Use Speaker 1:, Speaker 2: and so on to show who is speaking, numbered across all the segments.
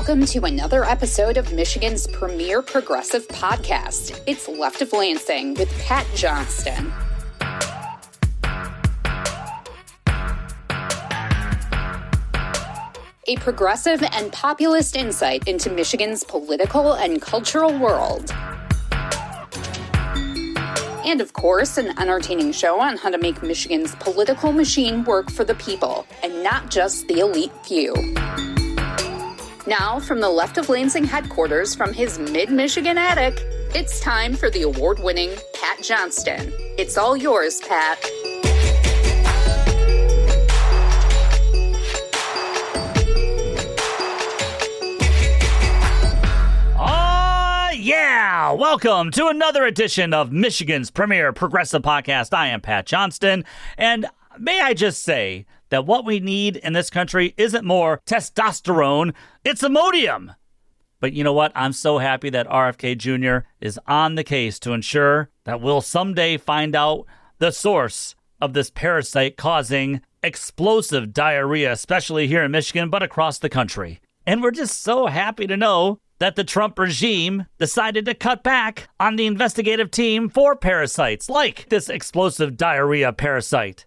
Speaker 1: Welcome to another episode of Michigan's premier progressive podcast. It's Left of Lansing with Pat Johnston. A progressive and populist insight into Michigan's political and cultural world. And of course, an entertaining show on how to make Michigan's political machine work for the people, and not just the elite few. Now, from the Left of Lansing headquarters from his mid-Michigan attic, it's time for the award-winning Pat Johnston. It's all yours, Pat.
Speaker 2: Yeah! Welcome to another edition of Michigan's premier progressive podcast. I am Pat Johnston, and may I just say that what we need in this country isn't more testosterone, it's Imodium. But you know what? I'm so happy that RFK Jr. is on the case to ensure that we'll someday find out the source of this parasite causing explosive diarrhea, especially here in Michigan, but across the country. And we're just so happy to know that the Trump regime decided to cut back on the investigative team for parasites like this explosive diarrhea parasite.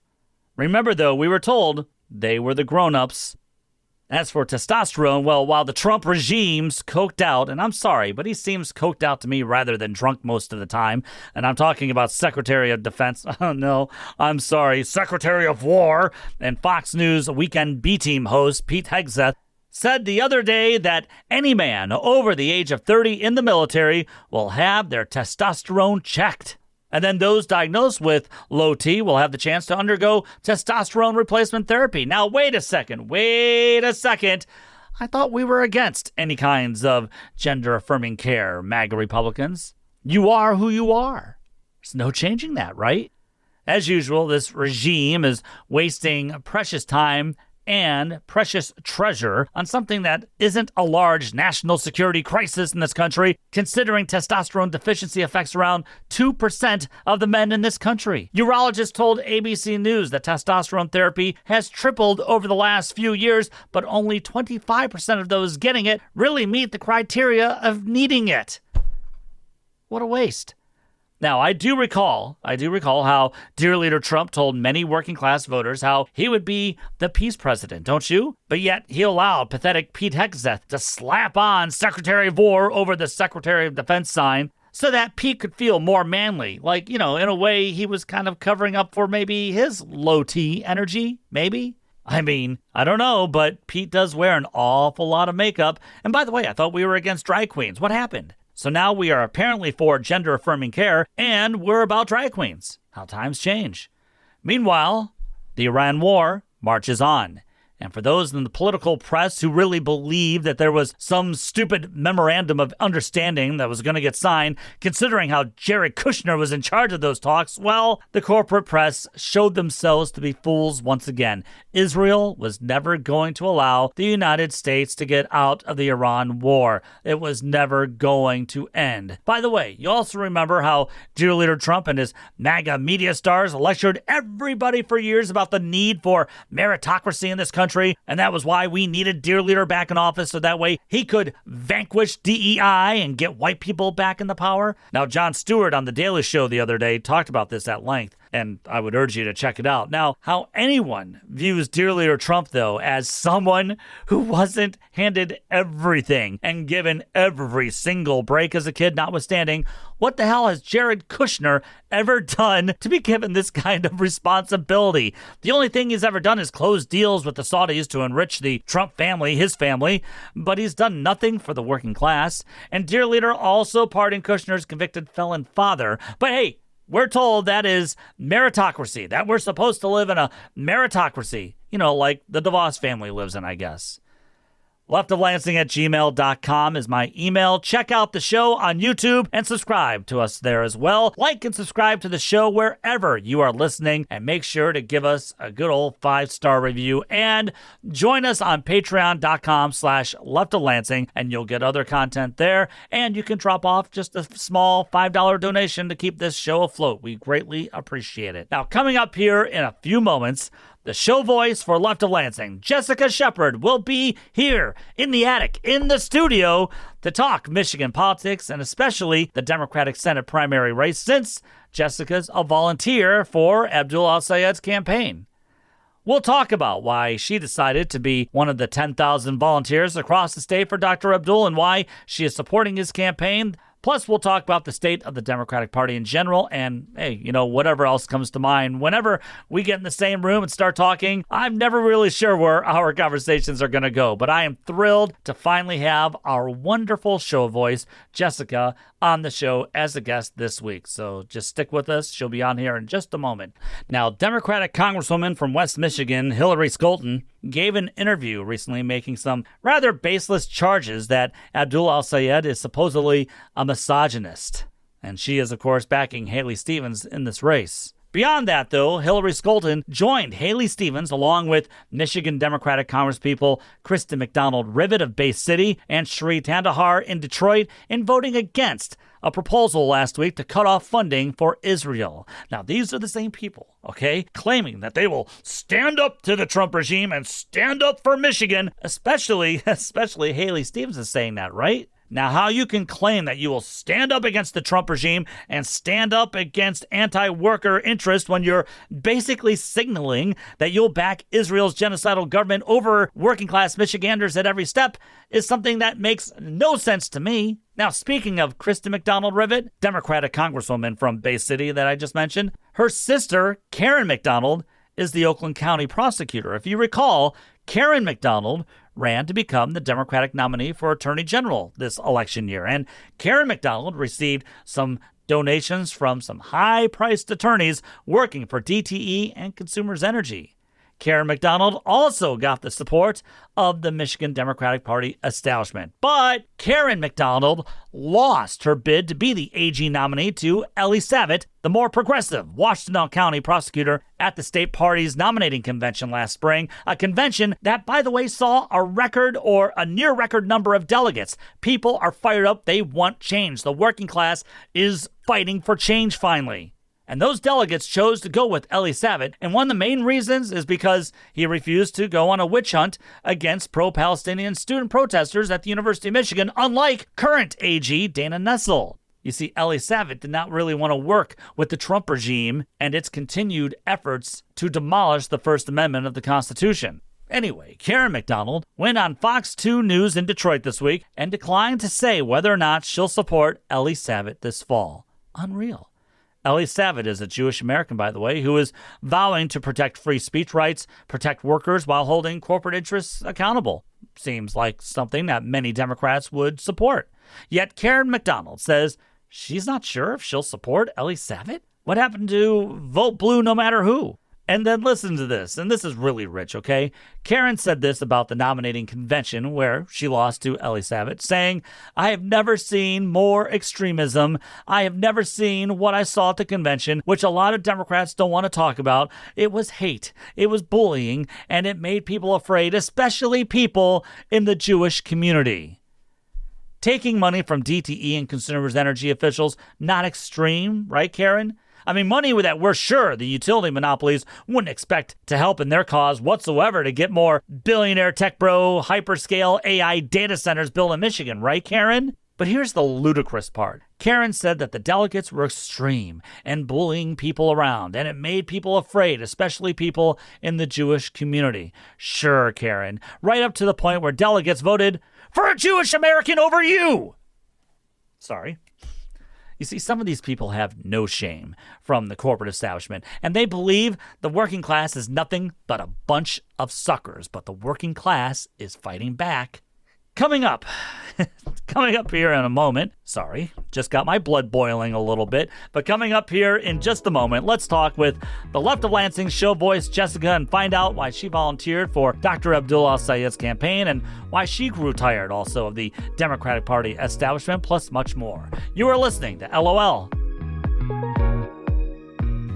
Speaker 2: Remember, though, we were told they were the grown-ups. As for testosterone, well, while the Trump regime's coked out, and I'm sorry, but he seems coked out to me rather than drunk most of the time, and I'm talking about Secretary of Defense, oh no, I'm sorry, Secretary of War, and Fox News Weekend B-Team host Pete Hegseth, said the other day that any man over the age of 30 in the military will have their testosterone checked. And then those diagnosed with low T will have the chance to undergo testosterone replacement therapy. Now, wait a second. I thought we were against any kinds of gender-affirming care, MAGA Republicans. You are who you are. There's no changing that, right? As usual, this regime is wasting precious time and precious treasure on something that isn't a large national security crisis in this country, considering testosterone deficiency affects around 2% of the men in this country. Urologists told ABC News that testosterone therapy has tripled over the last few years, but only 25% of those getting it really meet the criteria of needing it. What a waste. Now, I do recall how dear leader Trump told many working class voters how he would be the peace president, don't you? But yet he allowed pathetic Pete Hegseth to slap on Secretary of War over the Secretary of Defense sign so that Pete could feel more manly. Like, in a way he was kind of covering up for maybe his low T energy, maybe? I mean, I don't know, but Pete does wear an awful lot of makeup. And by the way, I thought we were against drag queens. What happened? So now we are apparently for gender-affirming care, and we're about drag queens. How times change. Meanwhile, the Iran war marches on. And for those in the political press who really believe that there was some stupid memorandum of understanding that was going to get signed, considering how Jared Kushner was in charge of those talks, well, the corporate press showed themselves to be fools once again. Israel was never going to allow the United States to get out of the Iran war. It was never going to end. By the way, you also remember how dear leader Trump and his MAGA media stars lectured everybody for years about the need for meritocracy in this country. And that was why we needed dear leader back in office, so that way he could vanquish DEI and get white people back in the power. Now, Jon Stewart on The Daily Show the other day talked about this at length, and I would urge you to check it out. Now, how anyone views dear leader Trump, though, as someone who wasn't handed everything and given every single break as a kid, notwithstanding, what the hell has Jared Kushner ever done to be given this kind of responsibility? The only thing he's ever done is close deals with the Saudis to enrich the Trump family, his family, but he's done nothing for the working class. And dear leader also pardoned Kushner's convicted felon father. But hey, we're told that is meritocracy, that we're supposed to live in a meritocracy, like the DeVos family lives in, I guess. leftoflansing@gmail.com is my email. Check out the show on YouTube and subscribe to us there as well. Like and subscribe to the show wherever you are listening, and make sure to give us a good old 5-star review, and join us on patreon.com/leftoflansing, and you'll get other content there, and you can drop off just a small $5 donation to keep this show afloat. We greatly appreciate it. Now, coming up here in a few moments, The show voice for Left of Lansing, Jessica Shepard, will be here in the attic, in the studio, to talk Michigan politics and especially the Democratic Senate primary race, since Jessica's a volunteer for Abdul Al-Sayed's campaign. We'll talk about why she decided to be one of the 10,000 volunteers across the state for Dr. Abdul and why she is supporting his campaign. Plus, we'll talk about the state of the Democratic Party in general and, hey, whatever else comes to mind. Whenever we get in the same room and start talking, I'm never really sure where our conversations are going to go. But I am thrilled to finally have our wonderful show voice, Jessica, on the show as a guest this week. So just stick with us. She'll be on here in just a moment. Now, Democratic Congresswoman from West Michigan, Hillary Scholten, gave an interview recently making some rather baseless charges that Abdul Al-Sayed is supposedly a misogynist. And she is, of course, backing Haley Stevens in this race. Beyond that, though, Hillary Scholten joined Haley Stevens along with Michigan Democratic Congresspeople Kristen McDonald-Rivet of Bay City and Sheree Tandahar in Detroit in voting against a proposal last week to cut off funding for Israel. Now, these are the same people, okay, claiming that they will stand up to the Trump regime and stand up for Michigan, especially Haley Stevens is saying that, right? Now, how you can claim that you will stand up against the Trump regime and stand up against anti-worker interest when you're basically signaling that you'll back Israel's genocidal government over working-class Michiganders at every step is something that makes no sense to me. Now, speaking of Kristen McDonald-Rivet, Democratic Congresswoman from Bay City that I just mentioned, her sister, Karen McDonald, is the Oakland County prosecutor. If you recall, Karen McDonald ran to become the Democratic nominee for Attorney General this election year. And Karen McDonald received some donations from some high-priced attorneys working for DTE and Consumers Energy. Karen McDonald also got the support of the Michigan Democratic Party establishment. But Karen McDonald lost her bid to be the AG nominee to Eli Savit, the more progressive Washington County prosecutor, at the state party's nominating convention last spring, a convention that, by the way, saw a record or a near record number of delegates. People are fired up. They want change. The working class is fighting for change finally. And those delegates chose to go with Eli Savit, and one of the main reasons is because he refused to go on a witch hunt against pro-Palestinian student protesters at the University of Michigan, unlike current AG Dana Nessel. You see, Eli Savit did not really want to work with the Trump regime and its continued efforts to demolish the First Amendment of the Constitution. Anyway, Karen McDonald went on Fox 2 News in Detroit this week and declined to say whether or not she'll support Eli Savit this fall. Unreal. Eli Savit is a Jewish American, by the way, who is vowing to protect free speech rights, protect workers while holding corporate interests accountable. Seems like something that many Democrats would support. Yet Karen McDonald says she's not sure if she'll support Eli Savit. What happened to vote blue no matter who? And then listen to this, and this is really rich, okay? Karen said this about the nominating convention where she lost to Eli Savit, saying, "I have never seen more extremism. I have never seen what I saw at the convention, which a lot of Democrats don't want to talk about. It was hate, it was bullying, and it made people afraid, especially people in the Jewish community." Taking money from DTE and Consumers Energy officials, not extreme, right, Karen? I mean, money that we're sure the utility monopolies wouldn't expect to help in their cause whatsoever to get more billionaire tech bro hyperscale AI data centers built in Michigan, right, Karen? But here's the ludicrous part. Karen said that the delegates were extreme and bullying people around, and it made people afraid, especially people in the Jewish community. Sure, Karen, right up to the point where delegates voted for a Jewish American over you. Sorry. You see, some of these people have no shame from the corporate establishment, and they believe the working class is nothing but a bunch of suckers, but the working class is fighting back. Coming up here in a moment, sorry, just got my blood boiling a little bit, but coming up here in just a moment, let's talk with the Left of Lansing show voice, Jessica, and find out why she volunteered for Dr. Abdul Al-Sayed's campaign and why she grew tired also of the Democratic Party establishment, plus much more. You are listening to LOL.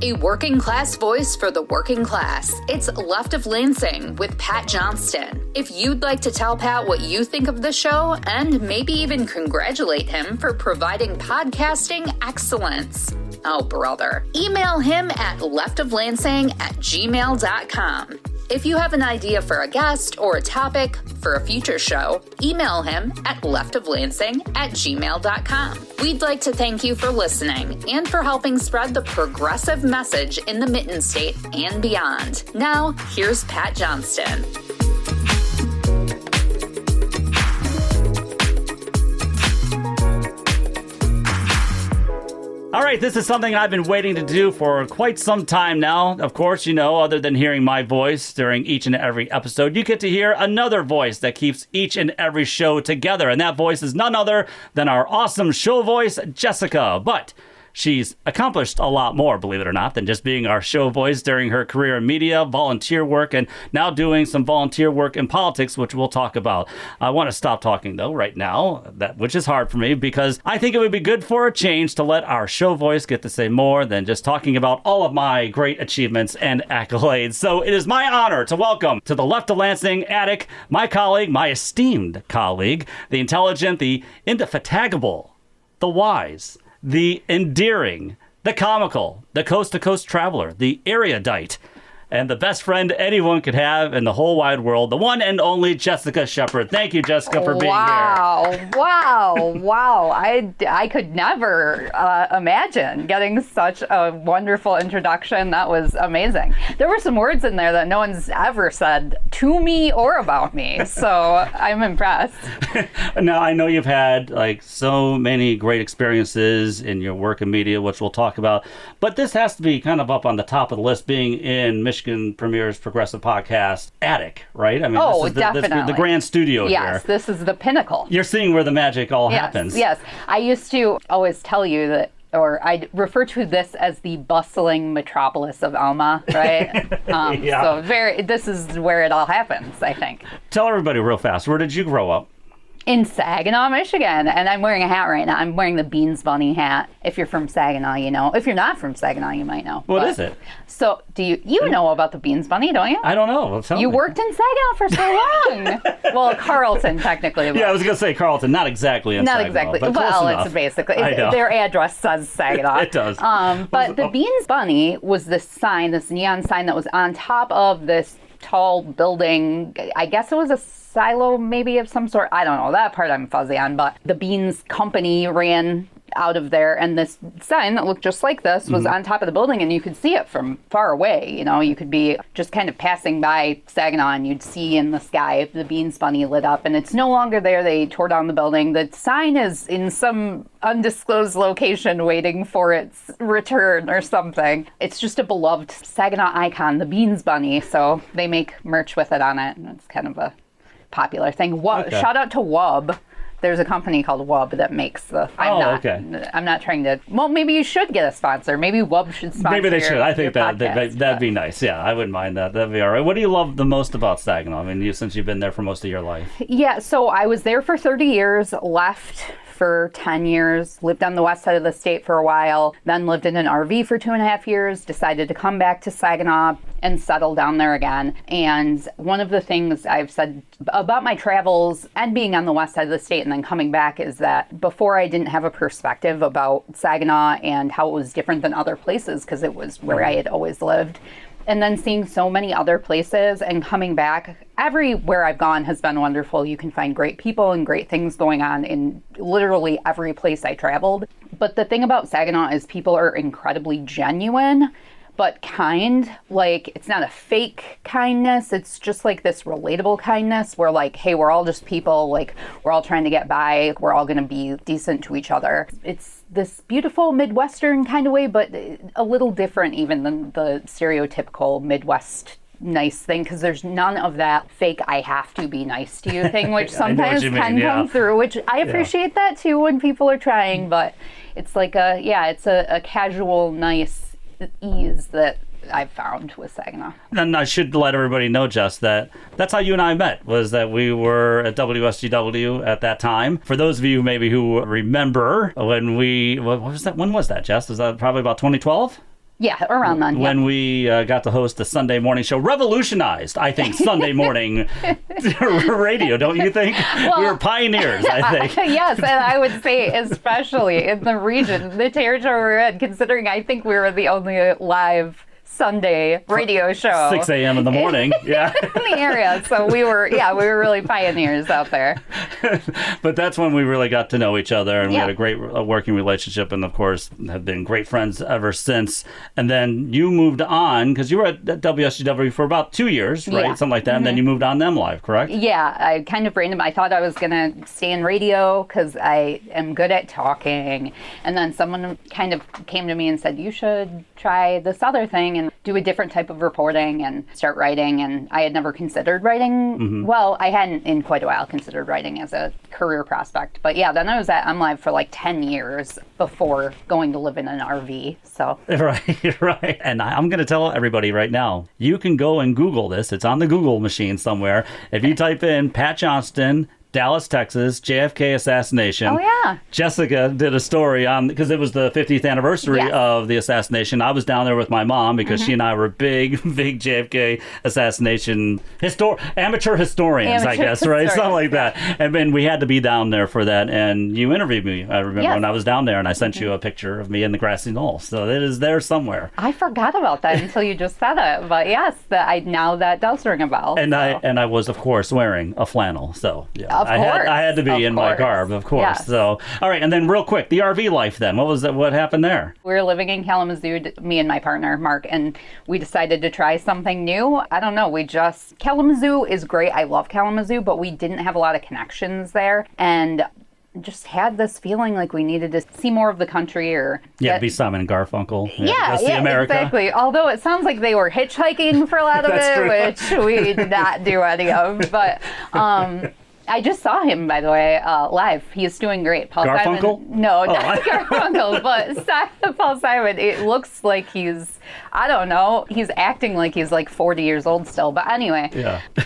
Speaker 1: A working class voice for the working class. It's Left of Lansing with Pat Johnston. If you'd like to tell Pat what you think of the show and maybe even congratulate him for providing podcasting excellence, Oh, brother. Email him at leftoflansing@gmail.com. If you have an idea for a guest or a topic for a future show, email him at leftoflansing@gmail.com. We'd like to thank you for listening and for helping spread the progressive message in the Mitten State and beyond. Now, here's Pat Johnston.
Speaker 2: All right, this is something I've been waiting to do for quite some time now. Of course, other than hearing my voice during each and every episode, you get to hear another voice that keeps each and every show together. And that voice is none other than our awesome show voice, Jessica. But she's accomplished a lot more, believe it or not, than just being our show voice during her career in media, volunteer work, and now doing some volunteer work in politics, which we'll talk about. I want to stop talking, though, right now, which is hard for me, because I think it would be good for a change to let our show voice get to say more than just talking about all of my great achievements and accolades. So it is my honor to welcome to the Left of Lansing attic my colleague, my esteemed colleague, the intelligent, the indefatigable, the wise, the endearing, the comical, the coast-to-coast traveler, the erudite, and the best friend anyone could have in the whole wide world, the one and only Jessica Shepard. Thank you, Jessica, for being here.
Speaker 3: Wow. I could never imagine getting such a wonderful introduction. That was amazing. There were some words in there that no one's ever said to me or about me, so I'm impressed.
Speaker 2: Now, I know you've had so many great experiences in your work in media, which we'll talk about, but this has to be kind of up on the top of the list, being in Michigan Premier's progressive podcast, Attic, right? I mean, this is
Speaker 3: definitely
Speaker 2: the grand studio here.
Speaker 3: Yes, this is the pinnacle.
Speaker 2: You're seeing where the magic all happens.
Speaker 3: Yes, I used to always tell you that, or I refer to this as the bustling metropolis of Alma, right?
Speaker 2: Yeah.
Speaker 3: So this is where it all happens, I think.
Speaker 2: Tell everybody real fast, where did you grow up?
Speaker 3: In Saginaw, Michigan, and I'm wearing a hat right now. I'm wearing the Beans Bunny hat. If you're from Saginaw, you know. If you're not from Saginaw, you might know.
Speaker 2: What is it?
Speaker 3: So, do you know about the Beans Bunny, don't you?
Speaker 2: I don't know. Well, tell me.
Speaker 3: You worked in Saginaw for so long. Well, Carlton, technically.
Speaker 2: Yeah, I was going to say Carlton. Not exactly in Saginaw.
Speaker 3: Not exactly.
Speaker 2: But
Speaker 3: Well,
Speaker 2: it's
Speaker 3: basically. Their address says Saginaw.
Speaker 2: It does.
Speaker 3: But the Beans Bunny was this sign, this neon sign that was on top of this tall building. I guess it was a silo maybe of some sort. I don't know. That part I'm fuzzy on. But the Beans Company ran out of there, and this sign that looked just like this was on top of the building, and you could see it from far away. You could be just kind of passing by Saginaw, and you'd see in the sky the Beans Bunny lit up, and it's no longer there. They tore down the building. The sign is in some undisclosed location waiting for its return or something. It's just a beloved Saginaw icon, the Beans Bunny, so they make merch with it on it, and it's kind of a popular thing.
Speaker 2: Okay.
Speaker 3: Shout out to Wub. There's a company called Wub that makes the... I'm not trying to... Well, maybe you should get a sponsor. Maybe Wub should sponsor.
Speaker 2: Maybe they should. I think that'd be nice. Yeah, I wouldn't mind that. That'd be all right. What do you love the most about Saginaw? I mean, since you've been there for most of your life.
Speaker 3: Yeah, so I was there for 30 years, left for 10 years, lived on the west side of the state for a while, then lived in an RV for 2.5 years, decided to come back to Saginaw and settle down there again. And one of the things I've said about my travels and being on the west side of the state and then coming back is that before I didn't have a perspective about Saginaw and how it was different than other places because it was where I had always lived. And then seeing so many other places and coming back, everywhere I've gone has been wonderful. You can find great people and great things going on in literally every place I traveled. But the thing about Saginaw is people are incredibly genuine, but kind. It's not a fake kindness. It's just this relatable kindness where hey, we're all just people. We're all trying to get by. We're all going to be decent to each other. It's this beautiful Midwestern kind of way, but a little different even than the stereotypical Midwest nice thing, because there's none of that fake I have to be nice to you thing, which sometimes can come through, which I appreciate that too when people are trying, but it's it's a casual, nice ease that I've found with Saginaw.
Speaker 2: And I should let everybody know, Jess, that's how you and I met, was that we were at WSGW at that time. For those of you maybe who remember when what was that? When was that, Jess? Was that probably about 2012?
Speaker 3: Yeah, around then.
Speaker 2: When we got to host the Sunday morning show, revolutionized, I think, Sunday morning radio, don't you think? Well, we were pioneers, I think.
Speaker 3: Yes, and I would say especially in the region, the territory we're in, considering I think we were the only live Sunday radio show.
Speaker 2: 6 a.m. in the morning, yeah.
Speaker 3: In the area. So we were really pioneers out there.
Speaker 2: But that's when we really got to know each other, and we had a great working relationship, and of course have been great friends ever since. And then you moved on, because you were at WSGW for about 2 years, right? Something like that. And then you moved on to M Live, correct?
Speaker 3: Yeah, I kind of random. I thought I was going to stay in radio because I am good at talking. And then someone kind of came to me and said, you should try this other thing and do a different type of reporting and start writing. And I had never considered writing. Well, I hadn't in quite a while considered writing as a career prospect. But yeah, then I was at M Live for like 10 years before going to live in an RV. So
Speaker 2: Right. And I'm going to tell everybody right now, you can go and Google this. It's on the Google machine somewhere. If you type in Pat Johnston, Dallas, Texas, JFK assassination.
Speaker 3: Oh, yeah.
Speaker 2: Jessica did a story on, because it was the 50th anniversary of the assassination. I was down there with my mom because she and I were big JFK assassination amateur historians, I guess, right? Something like that. And then we had to be down there for that. And you interviewed me, I remember, when I was down there, and I sent you a picture of me in the grassy knoll. So it is there somewhere.
Speaker 3: I forgot about that until you just said it. But yes, now that does ring a bell.
Speaker 2: And I was, of course, wearing a flannel. So yeah.
Speaker 3: Of course.
Speaker 2: I had to be in my garb, of course.
Speaker 3: Yes.
Speaker 2: So, all right, and then real quick, the RV life then. What was that? What happened there?
Speaker 3: We were living in Kalamazoo, me and my partner, Mark, and we decided to try something new. I don't know, Kalamazoo is great. I love Kalamazoo, but we didn't have a lot of connections there. And just had this feeling like we needed to see more of the country or
Speaker 2: be Simon and Garfunkel.
Speaker 3: Yeah,
Speaker 2: see America.
Speaker 3: Exactly. Although it sounds like they were hitchhiking for a lot of it, which we did not do any of. But I just saw him, by the way, live. He's doing great. Paul
Speaker 2: Garfunkel?
Speaker 3: Simon. No, not Garfunkel, but Paul Simon. It looks like he's acting like he's like 40 years old still. But anyway,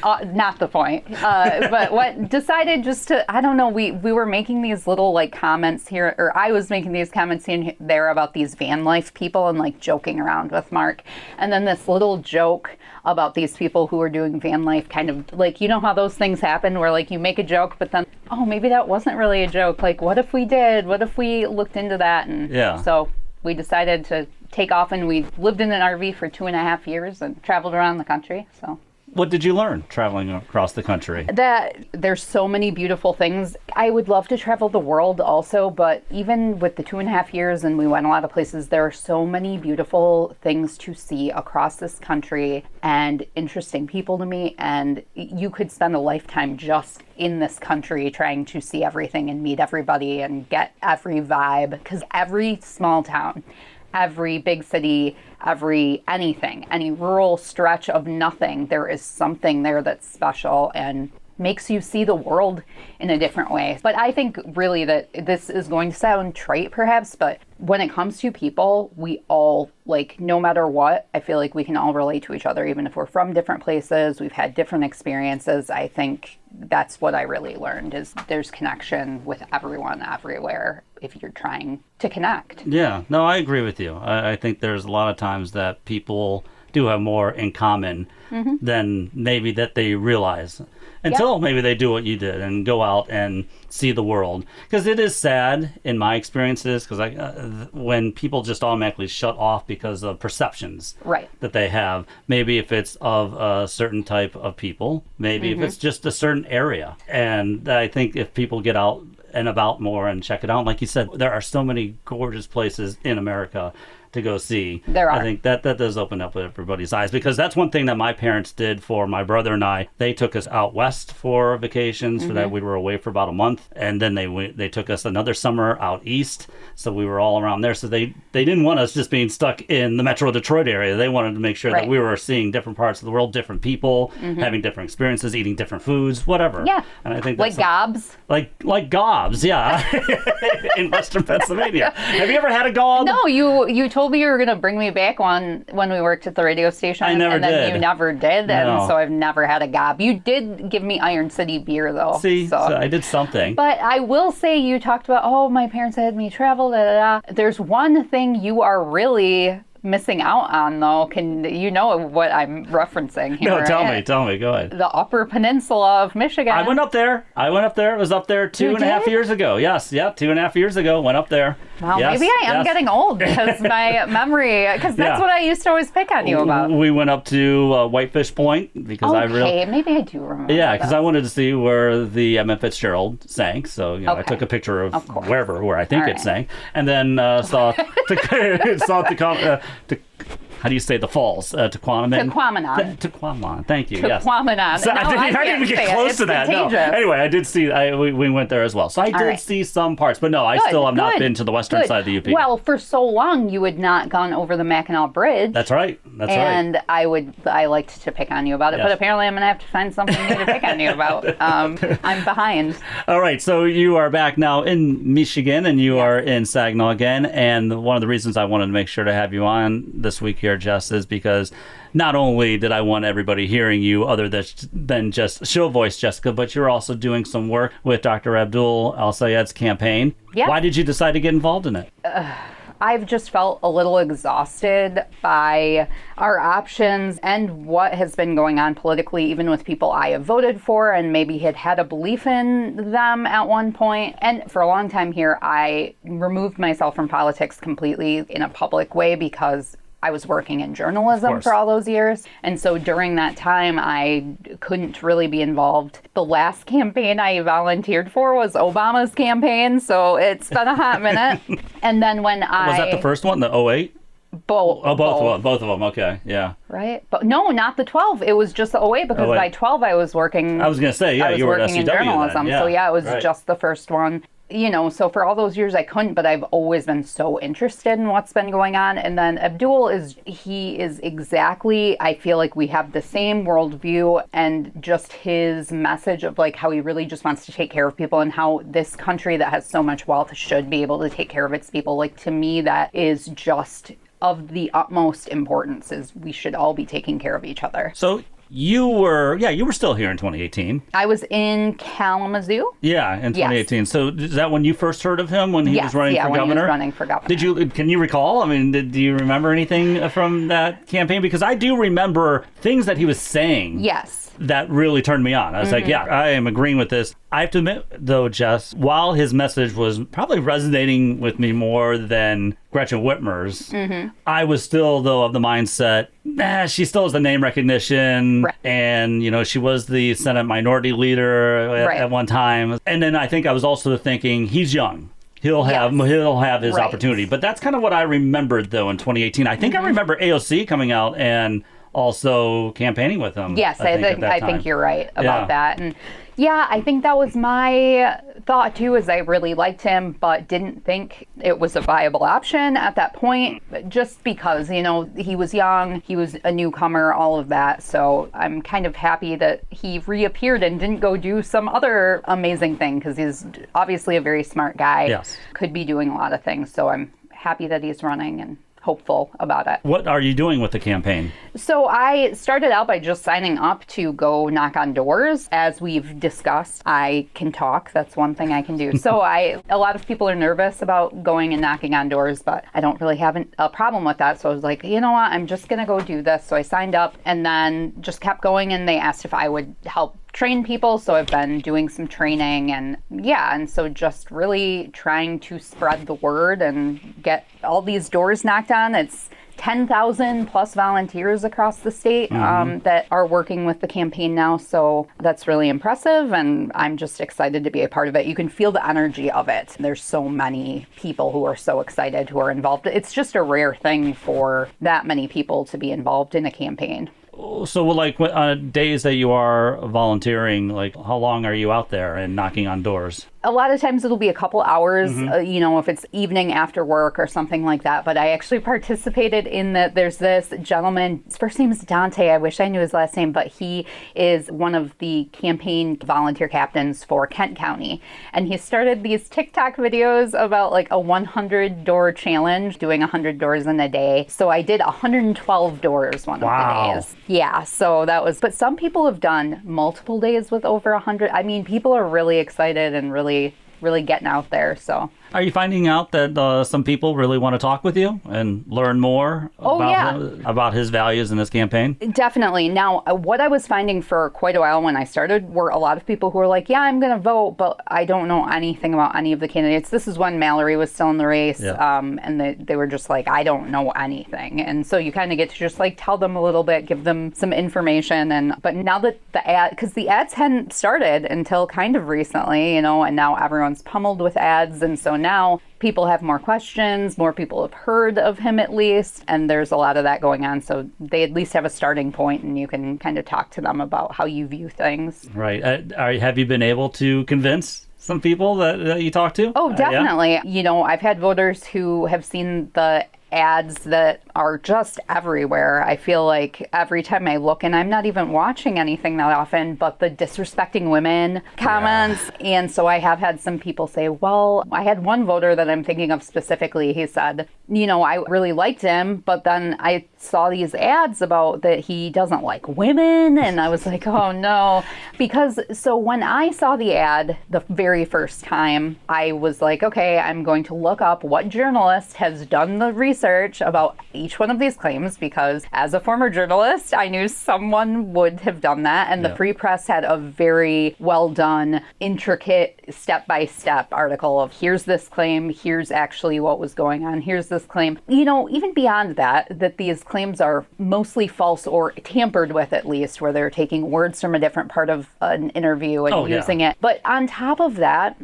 Speaker 3: not the point. But what decided just to, I don't know, we were making these little like comments here, or I was making these comments here and there about these van life people and like joking around with Mark. And then this little joke about these people who are doing van life, kind of like, you know how those things happen where like you make a joke, but then, oh, maybe that wasn't really a joke. Like, what if we did? What if we looked into that? And so we decided to take off, and we lived in an RV for 2.5 years and traveled around the country. So.
Speaker 2: What did you learn traveling across the country?
Speaker 3: That there's so many beautiful things. I would love to travel the world also, but even with the 2.5 years and we went a lot of places, there are so many beautiful things to see across this country and interesting people to meet. And you could spend a lifetime just in this country trying to see everything and meet everybody and get every vibe, because every small town, every big city, any rural stretch of nothing, there is something there that's special and makes you see the world in a different way. But I think really that this is going to sound trite perhaps, but when it comes to people, we all, like, no matter what, I feel like we can all relate to each other, even if we're from different places, we've had different experiences. I think that's what I really learned, is there's connection with everyone everywhere if you're trying to connect.
Speaker 2: Yeah, no, I agree with you. I think there's a lot of times that people do have more in common than maybe that they realize until maybe they do what you did and go out and see the world. Because it is sad in my experiences, because when people just automatically shut off because of perceptions that they have, maybe if it's of a certain type of people, maybe if it's just a certain area. And I think if people get out and about more and check it out, like you said, there are so many gorgeous places in America to go see.
Speaker 3: There are.
Speaker 2: I think that does open up everybody's eyes, because that's one thing that my parents did for my brother and I. They took us out west for vacations. For that, we were away for about a month, and then they took us another summer out east, so we were all around there. So they didn't want us just being stuck in the Metro Detroit area. They wanted to make sure that we were seeing different parts of the world, different people, having different experiences, eating different foods, whatever.
Speaker 3: Yeah.
Speaker 2: And I think
Speaker 3: that's like gobs.
Speaker 2: Like gobs, yeah. In Western Pennsylvania. Have you ever had a gob?
Speaker 3: No, you told me you were going to bring me back when we worked at the radio station.
Speaker 2: I never
Speaker 3: and then
Speaker 2: did.
Speaker 3: You never did,
Speaker 2: no.
Speaker 3: And so I've never had a gob. You did give me Iron City beer, though.
Speaker 2: See, so I did something.
Speaker 3: But I will say, you talked about, my parents had me travel, There's one thing you are really missing out on, though. Can you know what I'm referencing here?
Speaker 2: No, tell me. Go ahead.
Speaker 3: The Upper Peninsula of Michigan.
Speaker 2: I went up there. It was up there 2.5 years ago. Yes, 2.5 years ago. Went up there.
Speaker 3: Well,
Speaker 2: yes,
Speaker 3: maybe I am getting old because my memory, because that's what I used to always pick on you about.
Speaker 2: We went up to Whitefish Point because
Speaker 3: maybe I do remember.
Speaker 2: Yeah, because I wanted to see where the Emmett Fitzgerald sang. So I took a picture of where I think it sang, and then saw how do you say the falls? Tequamanon. Thank you.
Speaker 3: Tequamanon.
Speaker 2: So I didn't even get close to that. No. Anyway, I did see. We went there as well. So I did see some parts, but no, I still have not been to the western side of the UP.
Speaker 3: Well, for so long you had not gone over the Mackinac Bridge.
Speaker 2: That's right.
Speaker 3: And I liked to pick on you about it, but apparently I'm going to have to find something new to pick on you about. I'm behind.
Speaker 2: All right, so you are back now in Michigan, and you are in Saginaw again. And one of the reasons I wanted to make sure to have you on this week here, Jess, is because not only did I want everybody hearing you other than just show voice Jessica, but you're also doing some work with Dr. Abdul Al-Sayed's campaign.
Speaker 3: Yeah.
Speaker 2: Why did you decide to get involved in it?
Speaker 3: I've just felt a little exhausted by our options and what has been going on politically, even with people I have voted for and maybe had a belief in them at one point. And for a long time here, I removed myself from politics completely in a public way because I was working in journalism for all those years. And so during that time, I couldn't really be involved. The last campaign I volunteered for was Obama's campaign. So it's been a hot minute. And then when
Speaker 2: Was that the first one, the 08?
Speaker 3: Both.
Speaker 2: Oh, both of them. Okay, yeah.
Speaker 3: Right? But no, not the 12. It was just the 08 because by 12 I was working.
Speaker 2: I was going to say, you were at SCW
Speaker 3: in journalism.
Speaker 2: Then.
Speaker 3: So it was just the first one. So for all those years I couldn't, but I've always been so interested in what's been going on. And then Abdul is exactly, I feel like we have the same worldview, and just his message of like how he really just wants to take care of people and how this country that has so much wealth should be able to take care of its people. Like, to me, that is just of the utmost importance, is we should all be taking care of each other.
Speaker 2: So you were still here in 2018.
Speaker 3: I was in Kalamazoo.
Speaker 2: Yeah, in 2018. Yes. So is that when you first heard of him, when he was running for governor?
Speaker 3: When he was running for governor.
Speaker 2: Can you recall? I mean, do you remember anything from that campaign? Because I do remember things that he was saying.
Speaker 3: Yes.
Speaker 2: That really turned me on. I was like, I am agreeing with this. I have to admit, though, Jess, while his message was probably resonating with me more than Gretchen Whitmer's, I was still, though, of the mindset, she still has the name recognition, and, she was the Senate minority leader at one time. And then I think I was also thinking, he's young. He'll have his opportunity. But that's kind of what I remembered, though, in 2018. I think I remember AOC coming out and also campaigning with him.
Speaker 3: Yes, I think you're right about that. And I think that was my thought too, is I really liked him, but didn't think it was a viable option at that point, just because, he was young, he was a newcomer, all of that. So I'm kind of happy that he reappeared and didn't go do some other amazing thing, because he's obviously a very smart guy.
Speaker 2: Yes.
Speaker 3: Could be doing a lot of things. So I'm happy that he's running and hopeful about it.
Speaker 2: What are you doing with the campaign?
Speaker 3: So I started out by just signing up to go knock on doors. As we've discussed, I can talk. That's one thing I can do. So a lot of people are nervous about going and knocking on doors, but I don't really have a problem with that. So I was like, you know what, I'm just going to go do this. So I signed up and then just kept going, and they asked if I would help train people. So I've been doing some training, and so just really trying to spread the word and get all these doors knocked on. It's 10,000 plus volunteers across the state that are working with the campaign now. So that's really impressive, and I'm just excited to be a part of it. You can feel the energy of it. There's so many people who are so excited, who are involved. It's just a rare thing for that many people to be involved in a campaign.
Speaker 2: So, like, on days that you are volunteering, like, how long are you out there and knocking on doors?
Speaker 3: A lot of times it'll be a couple hours, if it's evening after work or something like that. But I actually participated in there's this gentleman, his first name is Dante. I wish I knew his last name, but he is one of the campaign volunteer captains for Kent County. And he started these TikTok videos about like a 100 door challenge, doing 100 doors in a day. So I did 112 doors one of the days. Yeah, so that was, but some people have done multiple days with over 100. I mean, people are really excited and really getting out there. So
Speaker 2: Are you finding out that some people really want to talk with you and learn more about his values in this campaign?
Speaker 3: Definitely. Now, what I was finding for quite a while when I started were a lot of people who were like, yeah, I'm going to vote, but I don't know anything about any of the candidates. This is when Mallory was still in the race, and they were just like, I don't know anything. And so you kind of get to just like tell them a little bit, give them some information. But now that because the ads hadn't started until kind of recently, and now everyone's pummeled with ads. And so now people have more questions, more people have heard of him at least, and there's a lot of that going on. So they at least have a starting point, and you can kind of talk to them about how you view things.
Speaker 2: Right. Have you been able to convince some people that you talk to?
Speaker 3: Oh, definitely. Yeah. I've had voters who have seen the ads that are just everywhere. I feel like every time I look, and I'm not even watching anything that often, but the disrespecting women comments. Yeah. And so I have had some people say, well, I had one voter that I'm thinking of specifically. He said, I really liked him, but then I saw these ads about that he doesn't like women. And I was like, oh no. So when I saw the ad the very first time, I was like, okay, I'm going to look up what journalist has done the research about each one of these claims, because as a former journalist, I knew someone would have done that. And the Free Press had a very well done, intricate, step-by-step article of here's this claim, here's actually what was going on, here's this claim. Even beyond that these claims are mostly false or tampered with, at least, where they're taking words from a different part of an interview and using it. But on top of that,